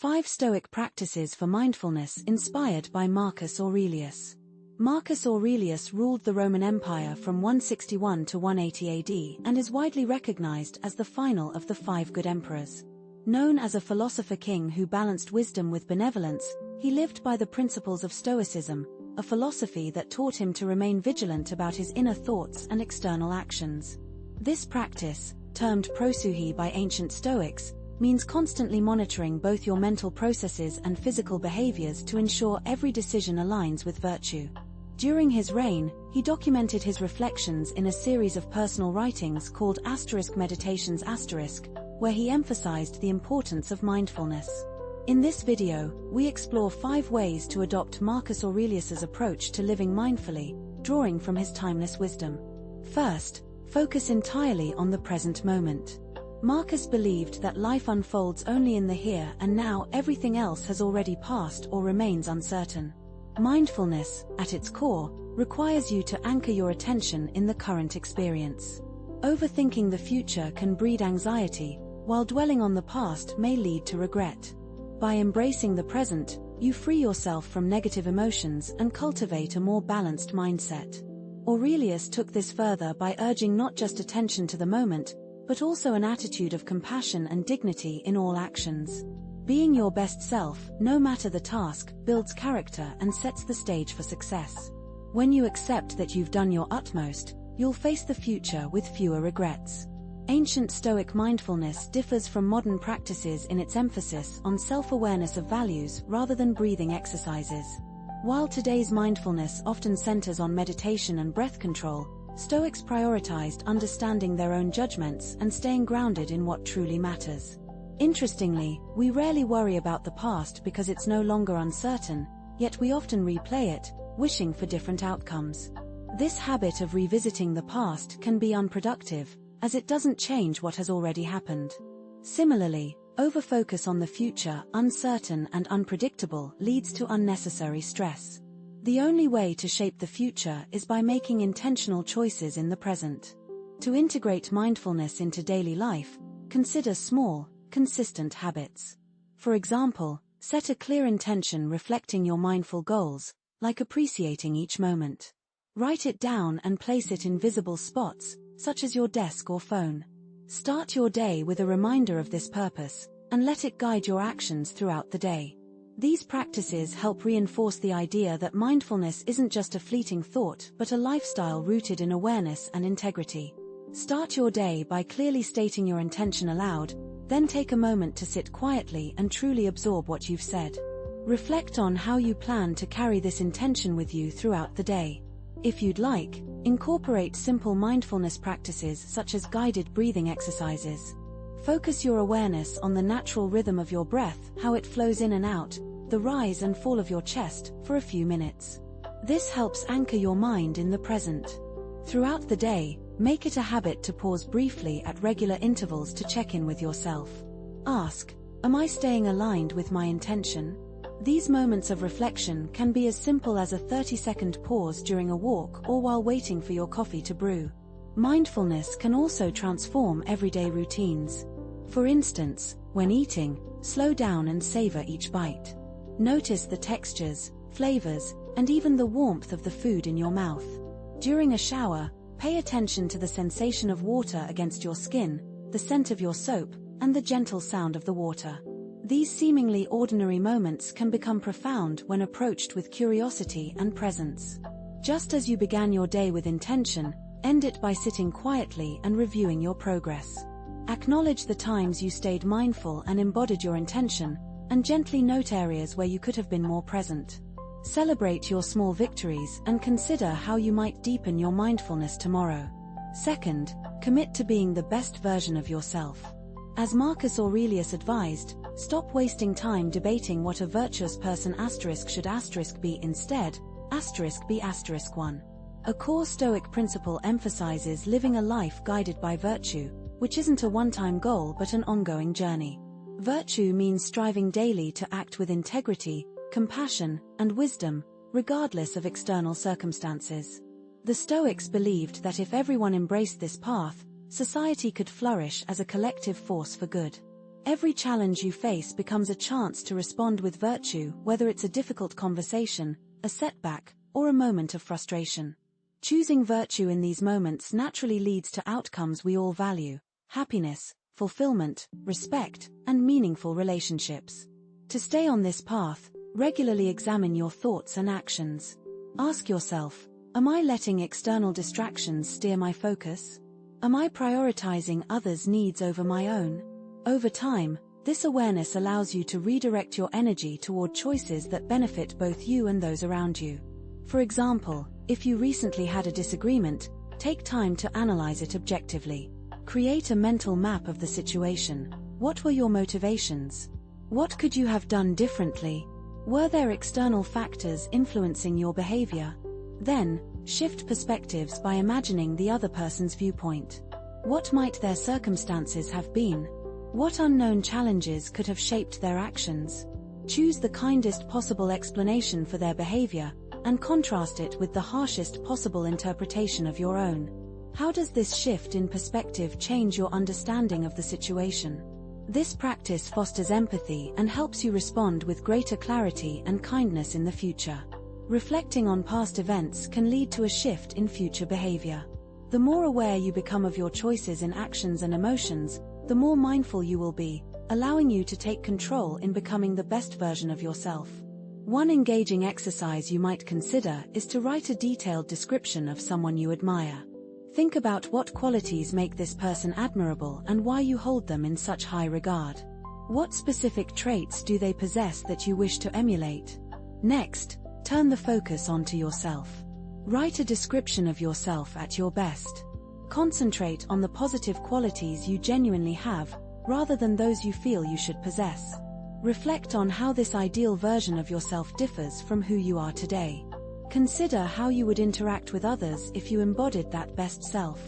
5 Stoic practices for mindfulness inspired by Marcus Aurelius. Marcus Aurelius ruled the Roman Empire from 161 to 180 AD and is widely recognized as the final of the 5 good emperors. Known as a philosopher king who balanced wisdom with benevolence, he lived by the principles of Stoicism, a philosophy that taught him to remain vigilant about his inner thoughts and external actions. This practice, termed proseuche by ancient Stoics, means constantly monitoring both your mental processes and physical behaviors to ensure every decision aligns with virtue. During his reign, he documented his reflections in a series of personal writings called *Meditations*, where he emphasized the importance of mindfulness. In this video, we explore 5 ways to adopt Marcus Aurelius's approach to living mindfully, drawing from his timeless wisdom. First, focus entirely on the present moment. Marcus believed that life unfolds only in the here and now. Everything else has already passed or remains uncertain. Mindfulness, at its core, requires you to anchor your attention in the current experience. Overthinking the future can breed anxiety, while dwelling on the past may lead to regret. By embracing the present, you free yourself from negative emotions and cultivate a more balanced mindset. Aurelius took this further by urging not just attention to the moment, but also an attitude of compassion and dignity in all actions. Being your best self, no matter the task, builds character and sets the stage for success. When you accept that you've done your utmost, you'll face the future with fewer regrets. Ancient Stoic mindfulness differs from modern practices in its emphasis on self-awareness of values rather than breathing exercises. While today's mindfulness often centers on meditation and breath control, Stoics prioritized understanding their own judgments and staying grounded in what truly matters. Interestingly, we rarely worry about the past because it's no longer uncertain, yet we often replay it, wishing for different outcomes. This habit of revisiting the past can be unproductive, as it doesn't change what has already happened. Similarly, overfocus on the future, uncertain and unpredictable, leads to unnecessary stress. The only way to shape the future is by making intentional choices in the present. To integrate mindfulness into daily life, consider small, consistent habits. For example, set a clear intention reflecting your mindful goals, like appreciating each moment. Write it down and place it in visible spots, such as your desk or phone. Start your day with a reminder of this purpose, and let it guide your actions throughout the day. These practices help reinforce the idea that mindfulness isn't just a fleeting thought but a lifestyle rooted in awareness and integrity. Start your day by clearly stating your intention aloud, then take a moment to sit quietly and truly absorb what you've said. Reflect on how you plan to carry this intention with you throughout the day. If you'd like, incorporate simple mindfulness practices such as guided breathing exercises. Focus your awareness on the natural rhythm of your breath, how it flows in and out, the rise and fall of your chest, for a few minutes. This helps anchor your mind in the present. Throughout the day, make it a habit to pause briefly at regular intervals to check in with yourself. Ask, am I staying aligned with my intention? These moments of reflection can be as simple as a 30-second pause during a walk or while waiting for your coffee to brew. Mindfulness can also transform everyday routines. For instance, when eating, slow down and savor each bite. Notice the textures, flavors, and even the warmth of the food in your mouth. During a shower, pay attention to the sensation of water against your skin, the scent of your soap, and the gentle sound of the water. These seemingly ordinary moments can become profound when approached with curiosity and presence. Just as you began your day with intention, end it by sitting quietly and reviewing your progress. Acknowledge the times you stayed mindful and embodied your intention, and gently note areas where you could have been more present. Celebrate your small victories and consider how you might deepen your mindfulness tomorrow. Second, commit to being the best version of yourself. As Marcus Aurelius advised, stop wasting time debating what a virtuous person should be instead, be *1. A core Stoic principle emphasizes living a life guided by virtue, which isn't a one-time goal but an ongoing journey. Virtue means striving daily to act with integrity, compassion, and wisdom, regardless of external circumstances. The Stoics believed that if everyone embraced this path, society could flourish as a collective force for good. Every challenge you face becomes a chance to respond with virtue, whether it's a difficult conversation, a setback, or a moment of frustration. Choosing virtue in these moments naturally leads to outcomes we all value: happiness, fulfillment, respect, and meaningful relationships. To stay on this path, regularly examine your thoughts and actions. Ask yourself, am I letting external distractions steer my focus? Am I prioritizing others' needs over my own? Over time, this awareness allows you to redirect your energy toward choices that benefit both you and those around you. For example, if you recently had a disagreement, take time to analyze it objectively. Create a mental map of the situation. What were your motivations? What could you have done differently? Were there external factors influencing your behavior? Then, shift perspectives by imagining the other person's viewpoint. What might their circumstances have been? What unknown challenges could have shaped their actions? Choose the kindest possible explanation for their behavior, and contrast it with the harshest possible interpretation of your own. How does this shift in perspective change your understanding of the situation? This practice fosters empathy and helps you respond with greater clarity and kindness in the future. Reflecting on past events can lead to a shift in future behavior. The more aware you become of your choices in actions and emotions, the more mindful you will be, allowing you to take control in becoming the best version of yourself. One engaging exercise you might consider is to write a detailed description of someone you admire. Think about what qualities make this person admirable and why you hold them in such high regard. What specific traits do they possess that you wish to emulate? Next, turn the focus onto yourself. Write a description of yourself at your best. Concentrate on the positive qualities you genuinely have, rather than those you feel you should possess. Reflect on how this ideal version of yourself differs from who you are today. Consider how you would interact with others if you embodied that best self.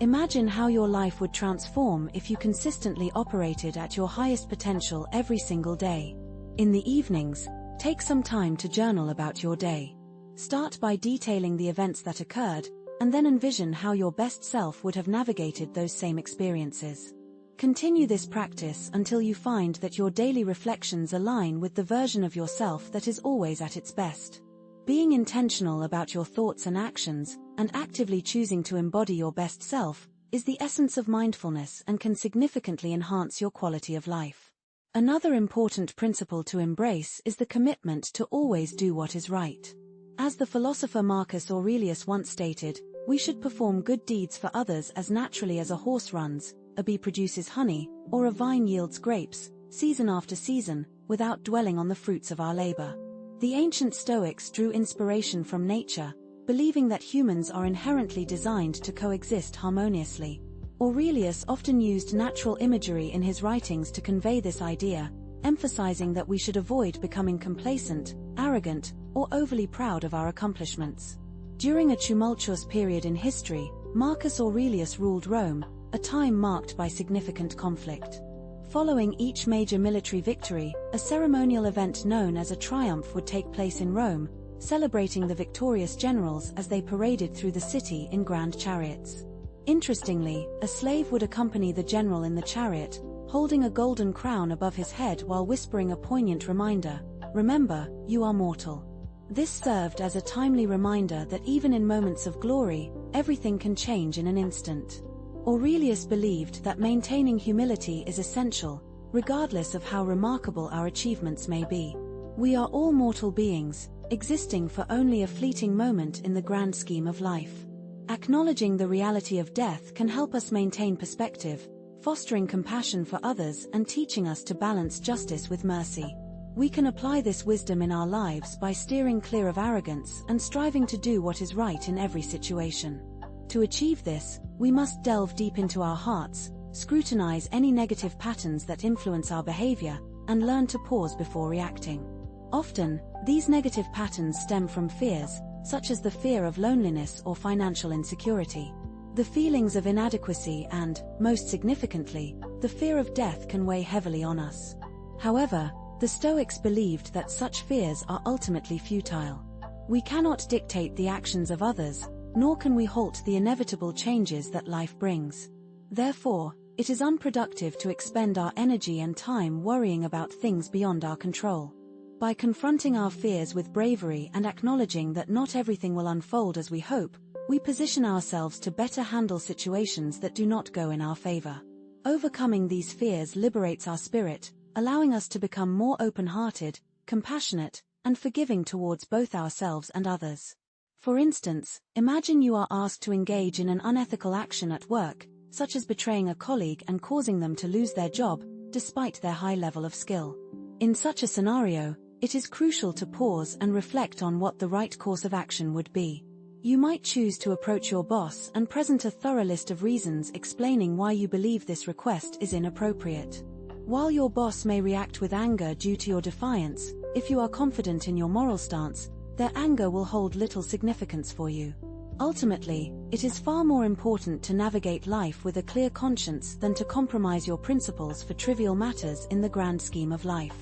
Imagine how your life would transform if you consistently operated at your highest potential every single day. In the evenings, take some time to journal about your day. Start by detailing the events that occurred, and then envision how your best self would have navigated those same experiences. Continue this practice until you find that your daily reflections align with the version of yourself that is always at its best. Being intentional about your thoughts and actions, and actively choosing to embody your best self, is the essence of mindfulness and can significantly enhance your quality of life. Another important principle to embrace is the commitment to always do what is right. As the philosopher Marcus Aurelius once stated, we should perform good deeds for others as naturally as a horse runs, a bee produces honey, or a vine yields grapes, season after season, without dwelling on the fruits of our labor. The ancient Stoics drew inspiration from nature, believing that humans are inherently designed to coexist harmoniously. Aurelius often used natural imagery in his writings to convey this idea, emphasizing that we should avoid becoming complacent, arrogant, or overly proud of our accomplishments. During a tumultuous period in history, Marcus Aurelius ruled Rome, a time marked by significant conflict. Following each major military victory, a ceremonial event known as a triumph would take place in Rome, celebrating the victorious generals as they paraded through the city in grand chariots. Interestingly, a slave would accompany the general in the chariot, holding a golden crown above his head while whispering a poignant reminder, "Remember, you are mortal." This served as a timely reminder that even in moments of glory, everything can change in an instant. Aurelius believed that maintaining humility is essential, regardless of how remarkable our achievements may be. We are all mortal beings, existing for only a fleeting moment in the grand scheme of life. Acknowledging the reality of death can help us maintain perspective, fostering compassion for others and teaching us to balance justice with mercy. We can apply this wisdom in our lives by steering clear of arrogance and striving to do what is right in every situation. To achieve this, we must delve deep into our hearts, scrutinize any negative patterns that influence our behavior, and learn to pause before reacting. Often, these negative patterns stem from fears, such as the fear of loneliness or financial insecurity. The feelings of inadequacy and, most significantly, the fear of death can weigh heavily on us. However, the Stoics believed that such fears are ultimately futile. We cannot dictate the actions of others, nor can we halt the inevitable changes that life brings. Therefore, It is unproductive to expend our energy and time worrying about things beyond our control. By confronting our fears with bravery and acknowledging that not everything will unfold as we hope, we position ourselves to better handle situations that do not go in our favor. Overcoming these fears liberates our spirit, allowing us to become more open-hearted, compassionate, and forgiving towards both ourselves and others. For instance, imagine you are asked to engage in an unethical action at work, such as betraying a colleague and causing them to lose their job, despite their high level of skill. In such a scenario, it is crucial to pause and reflect on what the right course of action would be. You might choose to approach your boss and present a thorough list of reasons explaining why you believe this request is inappropriate. While your boss may react with anger due to your defiance, if you are confident in your moral stance, their anger will hold little significance for you. Ultimately, it is far more important to navigate life with a clear conscience than to compromise your principles for trivial matters in the grand scheme of life.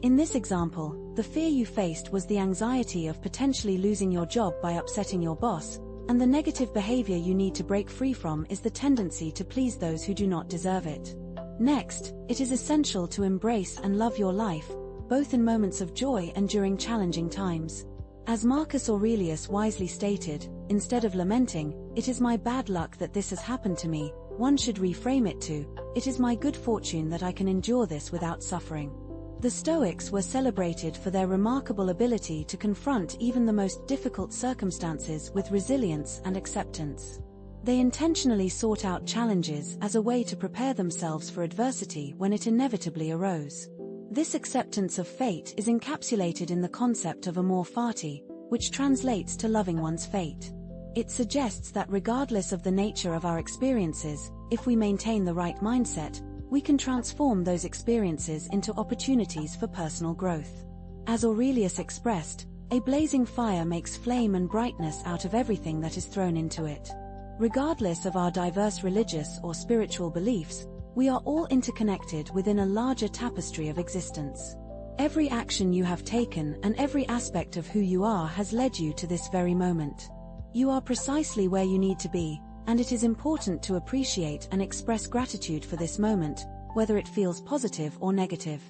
In this example, the fear you faced was the anxiety of potentially losing your job by upsetting your boss, and the negative behavior you need to break free from is the tendency to please those who do not deserve it. Next, it is essential to embrace and love your life, both in moments of joy and during challenging times. As Marcus Aurelius wisely stated, instead of lamenting, "It is my bad luck that this has happened to me," one should reframe it to, "It is my good fortune that I can endure this without suffering." The Stoics were celebrated for their remarkable ability to confront even the most difficult circumstances with resilience and acceptance. They intentionally sought out challenges as a way to prepare themselves for adversity when it inevitably arose. This acceptance of fate is encapsulated in the concept of amor fati, which translates to loving one's fate. It suggests that regardless of the nature of our experiences, if we maintain the right mindset, we can transform those experiences into opportunities for personal growth. As Aurelius expressed, a blazing fire makes flame and brightness out of everything that is thrown into it. Regardless of our diverse religious or spiritual beliefs, we are all interconnected within a larger tapestry of existence. Every action you have taken and every aspect of who you are has led you to this very moment. You are precisely where you need to be, and it is important to appreciate and express gratitude for this moment, whether it feels positive or negative.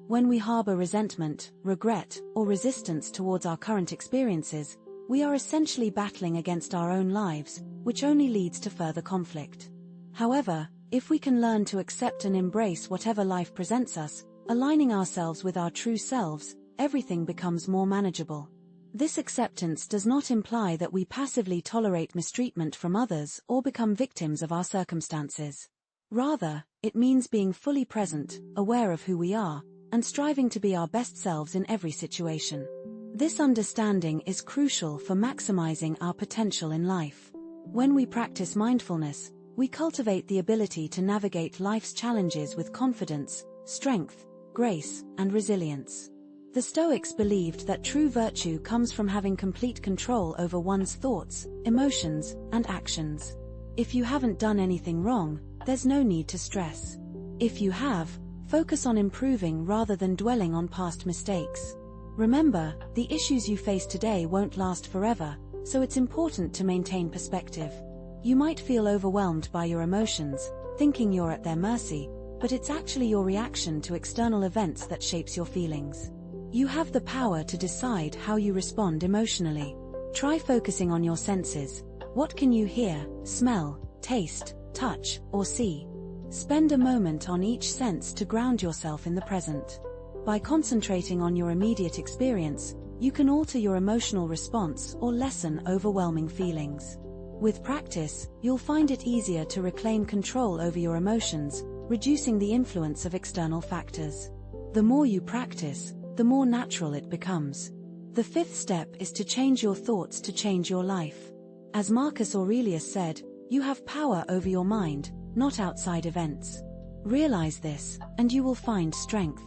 When we harbor resentment, regret, or resistance towards our current experiences, we are essentially battling against our own lives, which only leads to further conflict. However, if we can learn to accept and embrace whatever life presents us, aligning ourselves with our true selves, everything becomes more manageable. This acceptance does not imply that we passively tolerate mistreatment from others or become victims of our circumstances. Rather, it means being fully present, aware of who we are, and striving to be our best selves in every situation. This understanding is crucial for maximizing our potential in life. When we practice mindfulness, we cultivate the ability to navigate life's challenges with confidence, strength, grace, and resilience. The Stoics believed that true virtue comes from having complete control over one's thoughts, emotions, and actions. If you haven't done anything wrong, there's no need to stress. If you have, focus on improving rather than dwelling on past mistakes. Remember, the issues you face today won't last forever, so it's important to maintain perspective. You might feel overwhelmed by your emotions, thinking you're at their mercy, but it's actually your reaction to external events that shapes your feelings. You have the power to decide how you respond emotionally. Try focusing on your senses. What can you hear, smell, taste, touch, or see? Spend a moment on each sense to ground yourself in the present. By concentrating on your immediate experience, you can alter your emotional response or lessen overwhelming feelings. With practice, you'll find it easier to reclaim control over your emotions, reducing the influence of external factors. The more you practice, the more natural it becomes. The fifth step is to change your thoughts to change your life. As Marcus Aurelius said, you have power over your mind, not outside events. Realize this, and you will find strength.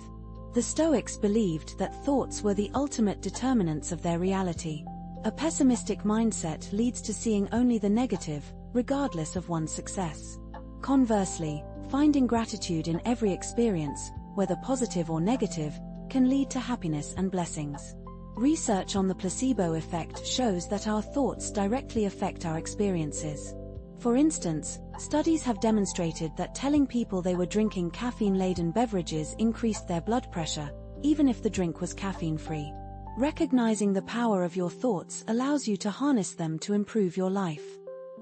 The Stoics believed that thoughts were the ultimate determinants of their reality. A pessimistic mindset leads to seeing only the negative, regardless of one's success. Conversely, finding gratitude in every experience, whether positive or negative, can lead to happiness and blessings. Research on the placebo effect shows that our thoughts directly affect our experiences. For instance, Studies have demonstrated that telling people they were drinking caffeine-laden beverages increased their blood pressure, even if the drink was caffeine-free. Recognizing the power of your thoughts allows you to harness them to improve your life.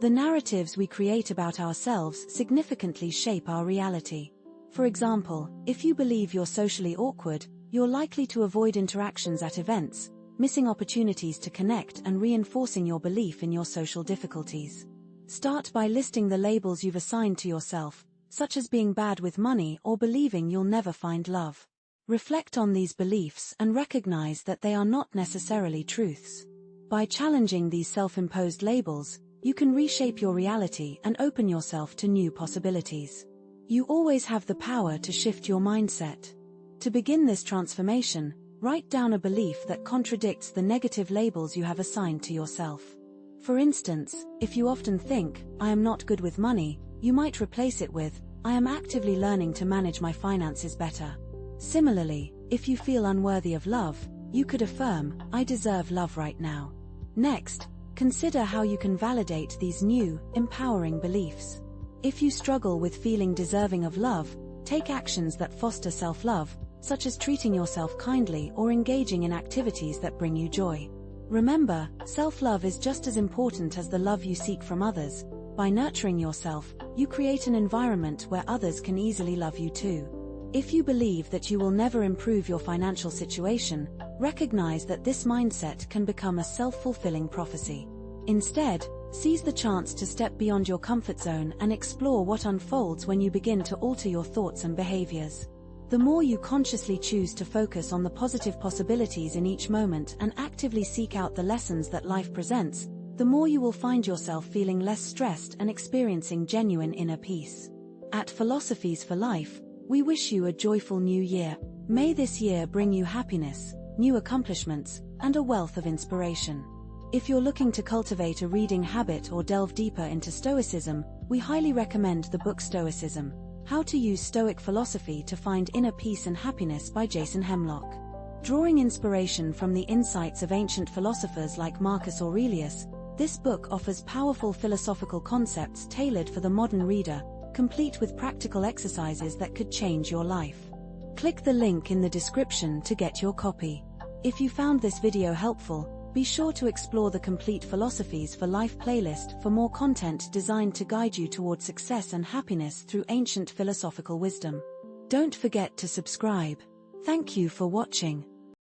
The narratives we create about ourselves significantly shape our reality. For example, if you believe you're socially awkward, you're likely to avoid interactions at events, missing opportunities to connect and reinforcing your belief in your social difficulties. Start by listing the labels you've assigned to yourself, such as being bad with money or believing you'll never find love. Reflect on these beliefs and recognize that they are not necessarily truths. By challenging these self-imposed labels, you can reshape your reality and open yourself to new possibilities. You always have the power to shift your mindset. To begin this transformation, write down a belief that contradicts the negative labels you have assigned to yourself. For instance, if you often think, "I am not good with money," you might replace it with, "I am actively learning to manage my finances better." Similarly, if you feel unworthy of love, you could affirm, "I deserve love right now." Next, consider how you can validate these new, empowering beliefs. If you struggle with feeling deserving of love, take actions that foster self-love, such as treating yourself kindly or engaging in activities that bring you joy. Remember, self-love is just as important as the love you seek from others. By nurturing yourself, you create an environment where others can easily love you too. If you believe that you will never improve your financial situation, recognize that this mindset can become a self-fulfilling prophecy. Instead, seize the chance to step beyond your comfort zone and explore what unfolds when you begin to alter your thoughts and behaviors. The more you consciously choose to focus on the positive possibilities in each moment and actively seek out the lessons that life presents, the more you will find yourself feeling less stressed and experiencing genuine inner peace. At Philosophies for Life, we wish you a joyful new year. May this year bring you happiness, new accomplishments, and a wealth of inspiration. If you're looking to cultivate a reading habit or delve deeper into Stoicism, we highly recommend the book Stoicism: How to Use Stoic Philosophy to Find Inner Peace and Happiness by Jason Hemlock. Drawing inspiration from the insights of ancient philosophers like Marcus Aurelius, this book offers powerful philosophical concepts tailored for the modern reader, complete with practical exercises that could change your life. Click the link in the description to get your copy. If you found this video helpful, be sure to explore the complete Philosophies for Life playlist for more content designed to guide you toward success and happiness through ancient philosophical wisdom. Don't forget to subscribe. Thank you for watching.